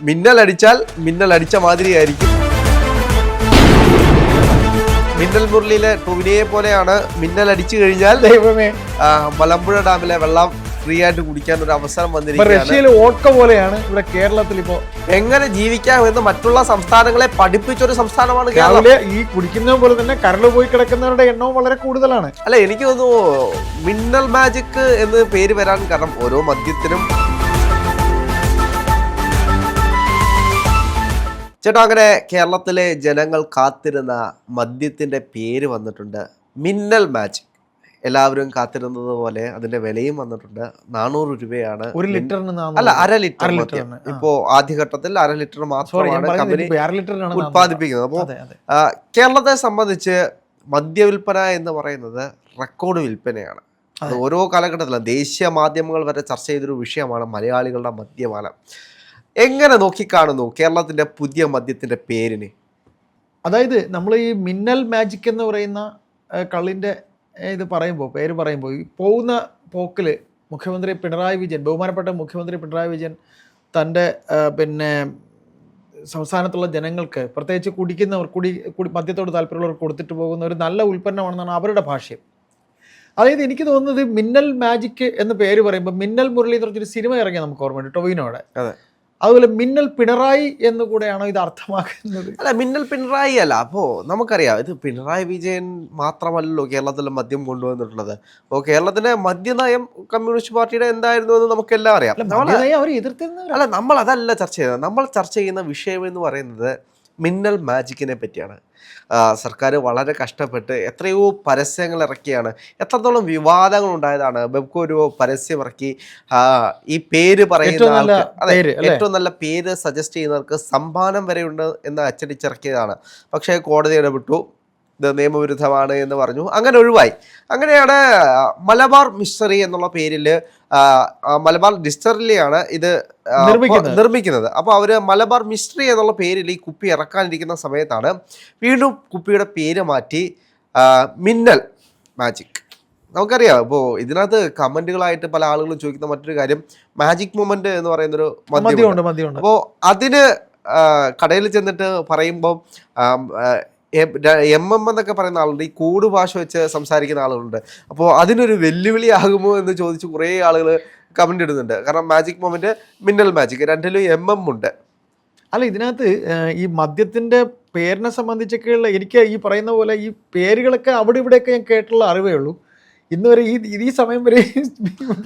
മിന്നലടിച്ചാൽ മിന്നലടിച്ച മാതിരിയായിരിക്കും. മിന്നൽ മുരളിയിലെ ടൊവിനയെ പോലെയാണ് മിന്നലടിച്ചു കഴിഞ്ഞാൽ ദൈവമേ, മലമ്പുഴ ഡാമിലെ വെള്ളം ഫ്രീ ആയിട്ട് കുടിക്കാൻ ഒരു അവസരം വന്നിരിക്കുകയാണ്. റഷ്യയിലെ ഓട്ക പോലെയാണ് ഇവിടെ കേരളത്തിൽ ഇപ്പോ എങ്ങനെ ജീവിക്കാമെന്ന് മറ്റുള്ള സംസ്ഥാനങ്ങളെ പഠിപ്പിച്ചൊരു സംസ്ഥാനമാണ് കേരളം. രാവിലെ ഈ കുടിക്കുന്ന പോലെ തന്നെ കരള് പോയി കിടക്കുന്നവരുടെ എണ്ണവും വളരെ കൂടുതലാണ്. അല്ല, എനിക്ക് തോന്നുന്നു മിന്നൽ മാജിക് എന്ന് പേര് വരാൻ കാരണം ഓരോ മദ്യത്തിനും. ചേട്ടാ, അങ്ങനെ കേരളത്തിലെ ജനങ്ങൾ കാത്തിരുന്ന മദ്യത്തിന്റെ പേര് വന്നിട്ടുണ്ട്, മിന്നൽ മാജിക്. എല്ലാവരും കാത്തിരുന്നത് പോലെ അതിന്റെ വിലയും വന്നിട്ടുണ്ട്. 400 രൂപയാണ് ഒരു ലിറ്ററിന്. അല്ല, അര ലിറ്റർ. ഇപ്പോ ആദ്യഘട്ടത്തിൽ 1/2 ലിറ്റർ മാത്രമാണ് കമ്പനി ഉത്പാദിപ്പിക്കുന്നത്. അപ്പോൾ കേരളത്തെ സംബന്ധിച്ച് മദ്യവിൽപ്പന എന്ന് പറയുന്നത് റെക്കോർഡ് വിൽപ്പനയാണ്. അത് ഓരോ കാലഘട്ടത്തിലും ദേശീയ മാധ്യമങ്ങൾ വരെ ചർച്ച ചെയ്തൊരു വിഷയമാണ് മലയാളികളുടെ മദ്യപാനം. എങ്ങനെ നോക്കിക്കാണുന്നു കേരളത്തിന്റെ പുതിയ മദ്യത്തിന്റെ പേരിന്? അതായത് നമ്മൾ ഈ മിന്നൽ മാജിക് എന്ന് പറയുന്ന കള്ളിൻ്റെ പേര് പറയുമ്പോൾ ഈ പോകുന്ന പോക്കിൽ മുഖ്യമന്ത്രി പിണറായി വിജയൻ, ബഹുമാനപ്പെട്ട മുഖ്യമന്ത്രി പിണറായി വിജയൻ തൻ്റെ സംസ്ഥാനത്തുള്ള ജനങ്ങൾക്ക്, പ്രത്യേകിച്ച് കുടിക്കുന്നവർ, മദ്യത്തോട് താല്പര്യമുള്ളവർ കൊടുത്തിട്ട് പോകുന്ന ഒരു നല്ല ഉൽപ്പന്നമാണെന്നാണ് അവരുടെ ഭാഷ്യം. അതായത് എനിക്ക് തോന്നുന്നത് മിന്നൽ മാജിക് എന്ന് പേര് പറയുമ്പോൾ മിന്നൽ മുരളി എന്ന് പറഞ്ഞൊരു സിനിമ ഇറങ്ങിയ നമുക്ക് ഓർമ്മയുണ്ട്, ടൊവിനോടെ. അതുപോലെ മിന്നൽ പിണറായി എന്ന് കൂടെയാണോ ഇത് അർത്ഥമാക്കുന്നത്? അല്ല, മിന്നൽ പിണറായി അല്ല. അപ്പോൾ നമുക്കറിയാം, ഇത് പിണറായി വിജയൻ മാത്രമല്ലല്ലോ കേരളത്തിലെ മദ്യം കൊണ്ടുവന്നിട്ടുള്ളത്. അപ്പോൾ കേരളത്തിലെ മദ്യനയം കമ്മ്യൂണിസ്റ്റ് പാർട്ടിയുടെ എന്തായിരുന്നു എന്ന് നമുക്കെല്ലാം അറിയാം. അല്ല, നമ്മൾ അതല്ല ചർച്ച ചെയ്യുന്നത്. നമ്മൾ ചർച്ച ചെയ്യുന്ന വിഷയം എന്ന് പറയുന്നത് മിന്നൽ മാജിക്കിനെ പറ്റിയാണ്. സർക്കാർ വളരെ കഷ്ടപ്പെട്ട് എത്രയോ പരസ്യങ്ങൾ ഇറക്കിയാണ്. എത്രത്തോളം വിവാദങ്ങൾ ഉണ്ടായതാണ്. ബെബ്കോ ഒരു പരസ്യം ഇറക്കി, ഈ പേര് പറയുന്ന ആൾക്ക്, ഏറ്റവും നല്ല പേര് സജസ്റ്റ് ചെയ്യുന്നവർക്ക് സമ്മാനം വരെ ഉണ്ട് എന്ന് അച്ചടിച്ചിറക്കിയതാണ്. പക്ഷേ കോടതി ഇടപെട്ടു, ഇത് നിയമവിരുദ്ധമാണ് എന്ന് പറഞ്ഞു, അങ്ങനെ ഒഴിവായി. അങ്ങനെയാണ് മലബാർ മിസ്റ്ററി എന്നുള്ള പേരിൽ, മലബാർ ഡിസ്റ്ററിലെയാണ് ഇത് നിർമ്മിക്കുന്നത്. അപ്പോൾ അവര് മലബാർ മിസ്റ്ററി എന്നുള്ള പേരിൽ ഈ കുപ്പി ഇറക്കാനിരിക്കുന്ന സമയത്താണ് വീണ്ടും കുപ്പിയുടെ പേര് മാറ്റി മിന്നൽ മാജിക്. നമുക്കറിയാം, ഇപ്പോൾ ഇതിനകത്ത് കമന്റുകളായിട്ട് പല ആളുകളും ചോദിക്കുന്ന മറ്റൊരു കാര്യം, മാജിക് മൊമെന്റ് എന്ന് പറയുന്നൊരു മദ്യമുണ്ട്. അപ്പോൾ അതിന് കടയിൽ ചെന്നിട്ട് പറയുമ്പോൾ എന്നൊക്കെ പറയുന്ന ആളുണ്ട്, ഈ കൂട് ഭാഷ വെച്ച് സംസാരിക്കുന്ന ആളുകളുണ്ട്. അപ്പോൾ അതിനൊരു വെല്ലുവിളി ആകുമോ എന്ന് ചോദിച്ച് കുറേ ആളുകൾ കമന്റ് ഇടുന്നുണ്ട്. കാരണം മാജിക് മൊമെന്റ്, മിന്നൽ മാജിക്, രണ്ടിലും ഉണ്ട്. അല്ല, ഇതിനകത്ത് ഈ മദ്യത്തിന്റെ പേരിനെ സംബന്ധിച്ചൊക്കെയുള്ള, എനിക്ക് ഈ പറയുന്ന പോലെ ഈ പേരുകളൊക്കെ അവിടെ ഇവിടെയൊക്കെ ഞാൻ കേട്ടുള്ള അറിവേ ഉള്ളൂ. ഇന്ന് വരെ ഈ സമയം വരെ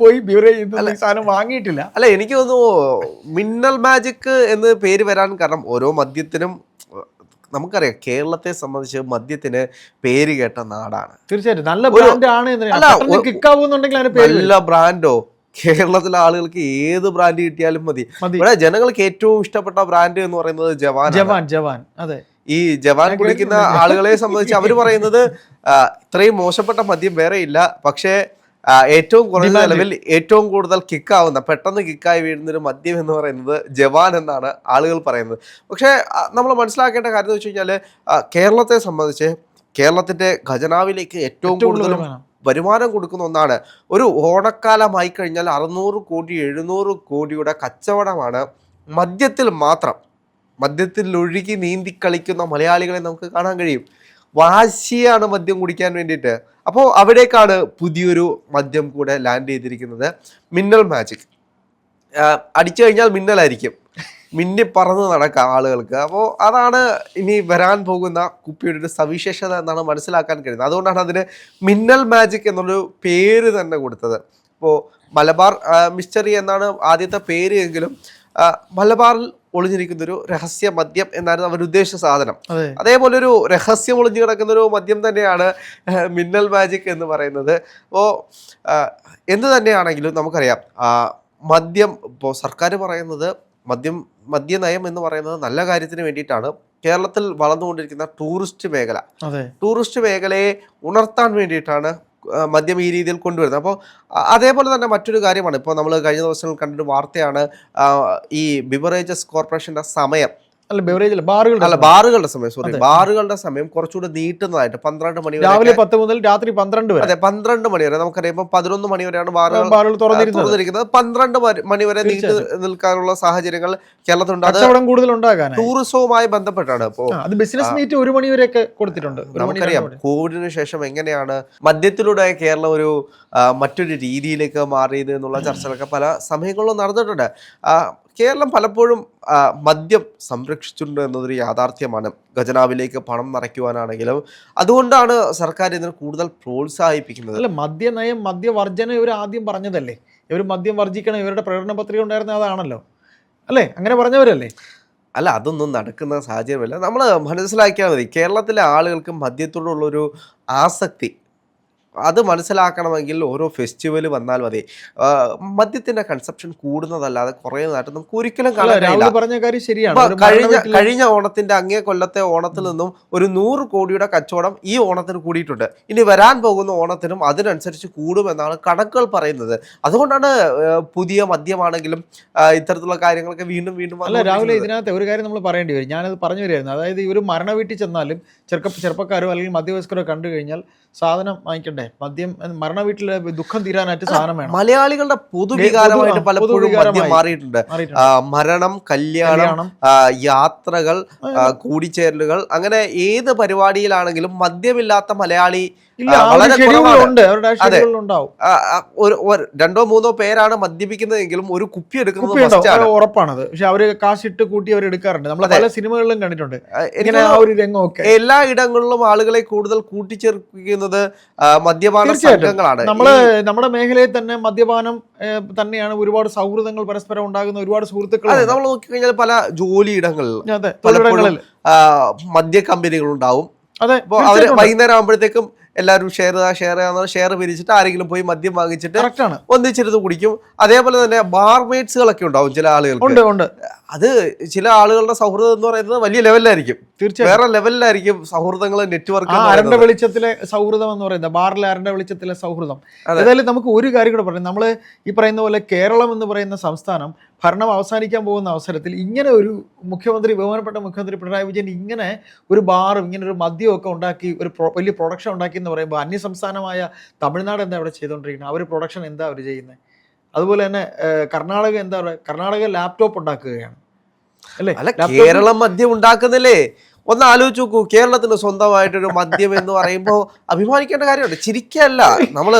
പോയി ബിവറേജ് സാധനം വാങ്ങിയിട്ടില്ല. അല്ല, എനിക്ക് തോന്നുന്നു മിന്നൽ മാജിക് എന്ന് പേര് വരാൻ കാരണം ഓരോ മദ്യത്തിനും, നമുക്കറിയാം കേരളത്തെ സംബന്ധിച്ച് മദ്യത്തിന് പേര് കേട്ട നാടാണ്. തീർച്ചയായിട്ടും നല്ല ബ്രാൻഡാണ്. നല്ല ബ്രാൻഡോ, കേരളത്തിലെ ആളുകൾക്ക് ഏത് ബ്രാൻഡ് കിട്ടിയാലും മതി. ഇവിടെ ജനങ്ങൾക്ക് ഏറ്റവും ഇഷ്ടപ്പെട്ട ബ്രാൻഡ് എന്ന് പറയുന്നത് ജവാൻ. അതെ, ഈ ജവാൻ കുടിക്കുന്ന ആളുകളെ സംബന്ധിച്ച് അവർ പറയുന്നത് ഇത്രയും മോശപ്പെട്ട മദ്യം വേറെ ഇല്ല, പക്ഷേ ഏറ്റവും കുറഞ്ഞ നിലവിൽ ഏറ്റവും കൂടുതൽ കിക്കാവുന്ന, പെട്ടെന്ന് കിക്കായി വീഴുന്നൊരു മദ്യം എന്ന് പറയുന്നത് ജവാൻ എന്നാണ് ആളുകൾ പറയുന്നത്. പക്ഷേ നമ്മൾ മനസ്സിലാക്കേണ്ട കാര്യം എന്ന് വെച്ച് കഴിഞ്ഞാൽ, കേരളത്തെ സംബന്ധിച്ച് കേരളത്തിന്റെ ഖജനാവിലേക്ക് ഏറ്റവും കൂടുതൽ വരുമാനം കൊടുക്കുന്ന ഒന്നാണ്. ഒരു ഓണക്കാലമായി കഴിഞ്ഞാൽ 600 കോടി 700 കോടിയുടെ കച്ചവടമാണ് മദ്യത്തിൽ മാത്രം. മദ്യത്തിൽ ഒഴുകി നീന്തി കളിക്കുന്ന മലയാളികളെ നമുക്ക് കാണാൻ കഴിയും. വാശിയാണ് മദ്യം കുടിക്കാൻ വേണ്ടിയിട്ട്. അപ്പോൾ അവിടേക്കാണ് പുതിയൊരു മദ്യം കൂടെ ലാൻഡ് ചെയ്തിരിക്കുന്നത്, മിന്നൽ മാജിക്. അടിച്ചു കഴിഞ്ഞാൽ മിന്നലായിരിക്കും, മിന്നി പറന്ന് നടക്കാം ആളുകൾക്ക്. അപ്പോൾ അതാണ് ഇനി വരാൻ പോകുന്ന കുപ്പിയുടെ ഒരു സവിശേഷത എന്നാണ് മനസ്സിലാക്കാൻ കഴിയുന്നത്. അതുകൊണ്ടാണ് അതിന് മിന്നൽ മാജിക് എന്നൊരു പേര് തന്നെ കൊടുത്തത്. ഇപ്പോൾ മലബാർ മിസ്റ്ററി എന്നാണ് ആദ്യത്തെ പേര് എങ്കിലും മലബാറിൽ ഒളിഞ്ഞിരിക്കുന്ന ഒരു രഹസ്യ മദ്യം എന്നായിരുന്നു അവർ ഉദ്ദേശിച്ച സാധനം. അതേപോലെ ഒരു രഹസ്യം ഒളിഞ്ഞു കിടക്കുന്ന ഒരു മദ്യം തന്നെയാണ് മിന്നൽ മാജിക് എന്ന് പറയുന്നത്. അപ്പോൾ എന്ത് തന്നെയാണെങ്കിലും നമുക്കറിയാം, മദ്യം ഇപ്പോൾ സർക്കാർ പറയുന്നത് മദ്യനയം എന്ന് പറയുന്നത് നല്ല കാര്യത്തിന് വേണ്ടിയിട്ടാണ്. കേരളത്തിൽ വളർന്നുകൊണ്ടിരിക്കുന്ന ടൂറിസ്റ്റ് മേഖലയെ ഉണർത്താൻ വേണ്ടിയിട്ടാണ് മദ്യം ഈ രീതിയിൽ കൊണ്ടുവരുന്നത്. അപ്പോൾ അതേപോലെ തന്നെ മറ്റൊരു കാര്യമാണ്, ഇപ്പോൾ നമ്മൾ കഴിഞ്ഞ ദിവസങ്ങൾ കണ്ടൊരു വാർത്തയാണ്, ഈ ബിവറേജസ് കോർപ്പറേഷൻ്റെ സമയം അല്ല ബെവറേജ് അല്ല ബാറുകളുടെ അല്ല ബാറുകളുടെ സമയം, സോറി, ബാറുകളുടെ സമയം കുറച്ചുകൂടി നീട്ടുന്നതായിട്ട് 12 മണി വരെ, രാവിലെ 10 മുതൽ രാത്രി 12 വരെ. അതെ, 12 മണി വരെ. നമുക്കറിയാം ഇപ്പൊ 11 മണി വരെയാണ് ബാറുകൾ തുറന്നിരിക്കുന്നത്. 12 മണി വരെ നീണ്ടു നിൽക്കാനുള്ള സാഹചര്യങ്ങൾ കേരളത്തിലുണ്ട്. കച്ചവടം കൂടുതൽ ഉണ്ടാകാൻ ടൂറിസവുമായി ബന്ധപ്പെട്ടാണ്. ഇപ്പോ അത് ബിസിനസ് മീറ്റ് 1 മണി വരെയൊക്കെ കൊടുത്തിട്ടുണ്ട്. നമുക്കറിയാം കോവിഡിന് ശേഷം എങ്ങനെയാണ് മദ്യത്തിലൂടെ കേരളം ഒരു മറ്റൊരു രീതിയിലേക്ക് മാറിയത് എന്നുള്ള ചർച്ചകളൊക്കെ പല സമയങ്ങളിലും നടന്നിട്ടുണ്ട്. കേരളം പലപ്പോഴും മദ്യം സംരക്ഷിച്ചിട്ടുണ്ട് എന്നതൊരു യാഥാർത്ഥ്യമാണ്. ഖജനാവിലേക്ക് പണം നിറയ്ക്കുവാനാണെങ്കിലും അതുകൊണ്ടാണ് സർക്കാർ ഇതിന് കൂടുതൽ പ്രോത്സാഹിപ്പിക്കുന്നത്. അല്ല, മദ്യനയം മദ്യവർജന ഇവർ ആദ്യം പറഞ്ഞതല്ലേ, ഇവർ മദ്യം വർജിക്കണം, ഇവരുടെ പ്രകടന പത്രിക ഉണ്ടായിരുന്ന അതാണല്ലോ അല്ലേ, അങ്ങനെ പറഞ്ഞവരല്ലേ. അല്ല, അതൊന്നും നടക്കുന്ന സാഹചര്യമല്ല. നമ്മൾ മനസ്സിലാക്കിയാൽ മതി, കേരളത്തിലെ ആളുകൾക്ക് മദ്യത്തോടുള്ളൊരു ആസക്തി അത് മനസ്സിലാക്കണമെങ്കിൽ ഓരോ ഫെസ്റ്റിവൽ വന്നാൽ മതി. മദ്യത്തിന്റെ കൺസപ്ഷൻ കൂടുന്നതല്ലാതെ കുറയുന്നതായിട്ട് നമുക്ക് ഒരിക്കലും കാണാൻ കഴിയില്ല. പറഞ്ഞ കാര്യം ശരിയാണ്. കഴിഞ്ഞ ഓണത്തിന്റെ അങ്ങേ കൊല്ലത്തെ ഓണത്തിൽ നിന്നും ഒരു 100 കോടിയുടെ കച്ചവടം ഈ ഓണത്തിന് കൂടിയിട്ടുണ്ട്. ഇനി വരാൻ പോകുന്ന ഓണത്തിനും അതിനനുസരിച്ച് കൂടുമെന്നാണ് കണക്കുകൾ പറയുന്നത്. അതുകൊണ്ടാണ് പുതിയ മദ്യമാണെങ്കിലും ഇത്തരത്തിലുള്ള കാര്യങ്ങളൊക്കെ വീണ്ടും വീണ്ടും. അല്ല രാവിലെ ഇതിനകത്ത് ഒരു കാര്യം നമ്മൾ പറയേണ്ടി വരും, ഞാനത് പറഞ്ഞു വരികയായിരുന്നു. അതായത് ഇവർ മരണ വീട്ടിൽ ചെന്നാലും ചെറുപ്പക്കാരോ അല്ലെങ്കിൽ മധ്യവയസ്കരോ കണ്ടു കഴിഞ്ഞാൽ സാധനം വാങ്ങിക്കണ്ടേ, മദ്യം മരണ വീട്ടിലെ ദുഃഖം തീരാനായിട്ട് സാധനം വേണം. മലയാളികളുടെ പൊതുവികാരമായിട്ട് പലപ്പോഴും മദ്യം മാറിയിട്ടുണ്ട്. മരണം, കല്യാണം, യാത്രകൾ, കൂടിച്ചേരലുകൾ, അങ്ങനെ ഏത് പരിപാടിയിലാണെങ്കിലും മദ്യമില്ലാത്ത മലയാളി വളരെ കുറവാണ്. അതെ, 2-3 പേരാണ് മദ്യപിക്കുന്നതെങ്കിലും ഒരു കുപ്പി എടുക്കുന്നത് ഉറപ്പാണത്. പക്ഷെ അവര് കാശിട്ട് കൂട്ടി അവർ എടുക്കാറുണ്ട്. നമ്മൾ പല സിനിമകളിലും കണ്ടിട്ടുണ്ട് എല്ലാ ഇടങ്ങളിലും ആളുകളെ കൂടുതൽ കൂട്ടിച്ചേർക്കുന്നത് മദ്യപാന സംഘങ്ങളാണ്. നമ്മുടെ മേഖലയിൽ തന്നെ മദ്യപാനം തന്നെയാണ് ഒരുപാട് സൗഹൃദങ്ങൾ പരസ്പരം ഉണ്ടാകുന്ന ഒരുപാട് സുഹൃത്തുക്കൾ. അതെ, നമ്മൾ നോക്കിക്കഴിഞ്ഞാൽ പല ജോലിയിടങ്ങളിൽ മദ്യ കമ്പനികൾ ഉണ്ടാവും. അതെ, അവര് വൈകുന്നേരം ആകുമ്പോഴത്തേക്കും എല്ലാവരും ഷെയർ പിരിച്ചിട്ട് ആരെങ്കിലും പോയി മദ്യം വാങ്ങിച്ചിട്ട് ഒന്നിച്ചിരുന്ന് കുടിക്കും. അതേപോലെ തന്നെ ബാർമേറ്റ്സുകളൊക്കെ ഉണ്ടാവും ചില ആളുകൾക്ക്. അത് ചില ആളുകളുടെ സൗഹൃദം എന്ന് പറയുന്നത് വലിയ ലെവലിലായിരിക്കും, തീർച്ചയായും വേറെ ലെവലിലായിരിക്കും സൗഹൃദങ്ങൾ, നെറ്റ്വർക്ക്. അരണ്ട വെളിച്ചത്തിലെ സൗഹൃദം എന്ന് പറയുന്നത്, ബാറിലെ അരണ്ട വെളിച്ചത്തിലെ സൗഹൃദം. ഏതായാലും നമുക്ക് ഒരു കാര്യം കൂടെ പറയാം. നമ്മൾ ഈ പറയുന്ന പോലെ കേരളം എന്ന് പറയുന്ന സംസ്ഥാനം ഭരണം അവസാനിക്കാൻ പോകുന്ന അവസരത്തിൽ ഇങ്ങനെ ഒരു ബഹുമാനപ്പെട്ട മുഖ്യമന്ത്രി പിണറായി വിജയൻ ഇങ്ങനെ ഒരു ബാറും ഇങ്ങനെ ഒരു മദ്യമൊക്കെ ഉണ്ടാക്കി ഒരു വലിയ പ്രൊഡക്ഷൻ ഉണ്ടാക്കി എന്ന് പറയുമ്പോൾ അന്യസംസ്ഥാനമായ തമിഴ്നാട് എന്താ അവിടെ ചെയ്തുകൊണ്ടിരിക്കുന്നത്? അവർ പ്രൊഡക്ഷൻ എന്താ അവർ ചെയ്യുന്നത്? അതുപോലെ തന്നെ കർണാടക എന്താ പറയുക, കർണാടക ലാപ്ടോപ്പ് ഉണ്ടാക്കുകയാണ് അല്ലേ? അല്ല, കേരളം മദ്യം ഉണ്ടാക്കുന്നില്ലേ? ഒന്ന് ആലോചിച്ച് നോക്കൂ. കേരളത്തിന് സ്വന്തമായിട്ടൊരു മദ്യം എന്ന് പറയുമ്പോൾ അഭിമാനിക്കേണ്ട കാര്യമുണ്ട്, ചിരിക്കല്ല. നമ്മള്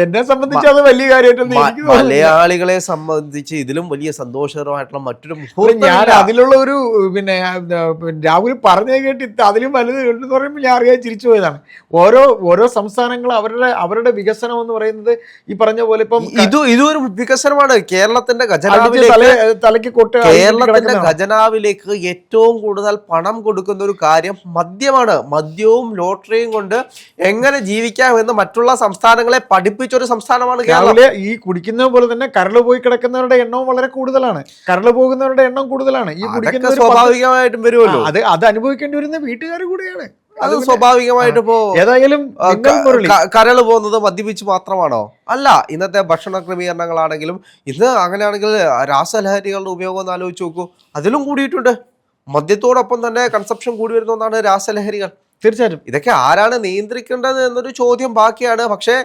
എന്നെ സംബന്ധിച്ച് അത് വലിയ കാര്യമായിട്ട് മലയാളികളെ സംബന്ധിച്ച് ഇതിലും വലിയ സന്തോഷകരമായിട്ടുള്ള മറ്റൊരു ഞാൻ അതിലുള്ള ഒരു പിന്നെ രാഹുൽ പറഞ്ഞു കേട്ട് അതിലും വലുത് എന്ന് പറയുമ്പോൾ ഞാൻ അറിയാൻ ചിരിച്ചു പോയതാണ്. ഓരോ സംസ്ഥാനങ്ങൾ അവരുടെ വികസനം എന്ന് പറയുന്നത് ഈ പറഞ്ഞ പോലെ ഇപ്പം ഇതൊരു വികസനമാണ്. കേരളത്തിന്റെ ഖജനാവിലേക്ക് ഏറ്റവും കൂടുതൽ പണം കൊടുക്കുന്ന ഒരു കാര്യം മദ്യമാണ്. മദ്യവും ലോട്ടറിയും കൊണ്ട് എങ്ങനെ ജീവിക്കാമെന്ന് മറ്റുള്ള സംസ്ഥാനങ്ങളെ പഠിപ്പിച്ച ഒരു സംസ്ഥാനമാണ് കേരളം. ഈ കുടിക്കുന്ന പോലെ തന്നെ കരള് പോയി കിടക്കുന്നവരുടെ എണ്ണവും വളരെ കൂടുതലാണ്, കരള് പോകുന്നവരുടെ എണ്ണം കൂടുതലാണ്. ഈ കുടിക്കുന്ന സ്വാഭാവികമായിട്ടും വരുമല്ലോ. അത് അനുഭവിക്കേണ്ടി വരുന്ന വീട്ടുകാർ കൂടിയാണ്. അത് സ്വാഭാവികമായിട്ട് ഇപ്പോ ഏതായാലും കരള് പോകുന്നത് മദ്യപിച്ച് മാത്രമാണോ? അല്ല, ഇന്നത്തെ ഭക്ഷണ ക്രമീകരണങ്ങളാണെങ്കിലും ഇന്ന് അങ്ങനെയാണെങ്കിൽ രാസലഹരികളുടെ ഉപയോഗം ഒന്ന് ആലോചിച്ച് നോക്കൂ, അതിലും കൂടിയിട്ടുണ്ട്. മദ്യത്തോടൊപ്പം തന്നെ കൺസപ്ഷൻ കൂടി വരുന്ന ഒന്നാണ് രാസലഹരികൾ. തീർച്ചയായിട്ടും ഇതൊക്കെ ആരാണ് നിയന്ത്രിക്കേണ്ടത് എന്നൊരു ചോദ്യം ബാക്കിയാണ്. പക്ഷേ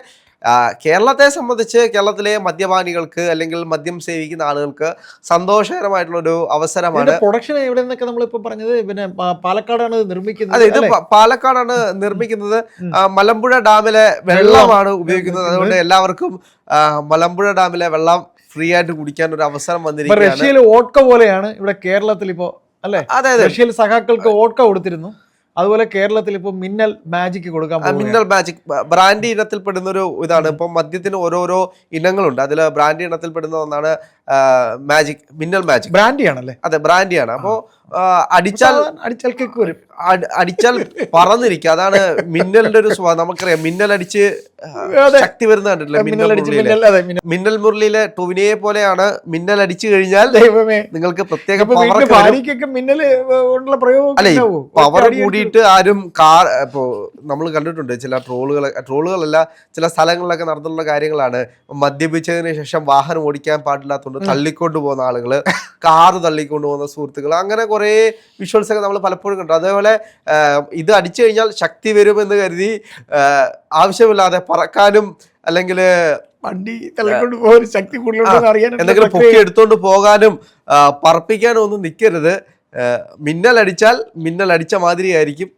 കേരളത്തെ സംബന്ധിച്ച് കേരളത്തിലെ മദ്യപാനികൾക്ക് അല്ലെങ്കിൽ മദ്യം സേവിക്കുന്ന ആളുകൾക്ക് സന്തോഷകരമായിട്ടുള്ളൊരു അവസരമാണ്. പ്രൊഡക്ഷൻ എവിടെ നിന്നൊക്കെ നമ്മളിപ്പോ പറഞ്ഞത് പിന്നെ പാലക്കാടാണ് നിർമ്മിക്കുന്നത്. അതെ, ഇത് പാലക്കാടാണ് നിർമ്മിക്കുന്നത്. മലമ്പുഴ ഡാമിലെ വെള്ളമാണ് ഉപയോഗിക്കുന്നത്. അതുകൊണ്ട് എല്ലാവർക്കും മലമ്പുഴ ഡാമിലെ വെള്ളം ഫ്രീ ആയിട്ട് കുടിക്കാൻ ഒരു അവസരം വന്നിരിക്കുകയാണ്. റഷ്യയിൽ വോഡ്ക പോലെയാണ് ഇവിടെ കേരളത്തിൽ ഇപ്പോ അല്ലെ? റഷ്യയിൽ സഖാക്കൾക്ക് വോഡ്ക കൊടുത്തിരുന്നു, അതുപോലെ കേരളത്തിൽ ഇപ്പൊ മിന്നൽ മാജിക് കൊടുക്കാൻ പോകും. മിന്നൽ മാജിക് ബ്രാൻഡി ഇനത്തിൽ പെടുന്ന ഒരു ഇതാണ്. ഇപ്പൊ മദ്യത്തിന് ഓരോരോ ഇനങ്ങളുണ്ട്, അതിൽ ബ്രാൻഡി ഇനത്തിൽ പെടുന്ന ഒന്നാണ് മാജിക്, മിന്നൽ മാജിക്. ബ്രാൻഡിയാണല്ലേ? അതെ, ബ്രാൻഡിയാണ്. അപ്പോ അടിച്ചാൽ കേക്ക് വരും, അടിച്ചാൽ പറന്നിരിക്കുക. അതാണ് മിന്നലിന്റെ ഒരു സ്വഭാവം. നമുക്കറിയാം, മിന്നൽ അടിച്ച് ശക്തി വരുന്ന കണ്ടിട്ടില്ല? മിന്നൽ മുരളിയിലെ ടൊവിനോയെ പോലെയാണ്. മിന്നൽ അടിച്ചു കഴിഞ്ഞാൽ നിങ്ങൾക്ക് പ്രത്യേക അല്ലെ, പവർ കൂടിയിട്ട് ആരും ഇപ്പോ നമ്മൾ കണ്ടിട്ടുണ്ട് ചില ട്രോളുകളല്ല ചില സ്ഥലങ്ങളിലൊക്കെ നടന്നിട്ടുള്ള കാര്യങ്ങളാണ്. മദ്യപിച്ചതിന് ശേഷം വാഹനം ഓടിക്കാൻ പാടില്ലാത്ത വീഡിയോസ് ഉണ്ട്, തള്ളിക്കൊണ്ട് പോകുന്ന ആളുകള്, കാറ് തള്ളിക്കൊണ്ട് പോകുന്ന സുഹൃത്തുക്കൾ, അങ്ങനെ കുറെ വിഷ്വൽസ് ഒക്കെ നമ്മൾ പലപ്പോഴും കണ്ടു. അതേപോലെ ഇത് അടിച്ചു കഴിഞ്ഞാൽ ശക്തി വരുമെന്ന് കരുതി ആവശ്യമില്ലാതെ പറക്കാനും അല്ലെങ്കിൽ വണ്ടി തള്ളിക്കൊണ്ട് പോകാൻ ശക്തി കൂടുതലുണ്ടെന്ന് അറിയാൻ എന്തെങ്കിലും പൊക്കി എടുത്തോണ്ട് പോകാനും പറപ്പിക്കാനും ഒന്നും നിൽക്കരുത്. മിന്നൽ അടിച്ചാൽ മിന്നൽ അടിച്ച മാതിരി ആയിരിക്കും.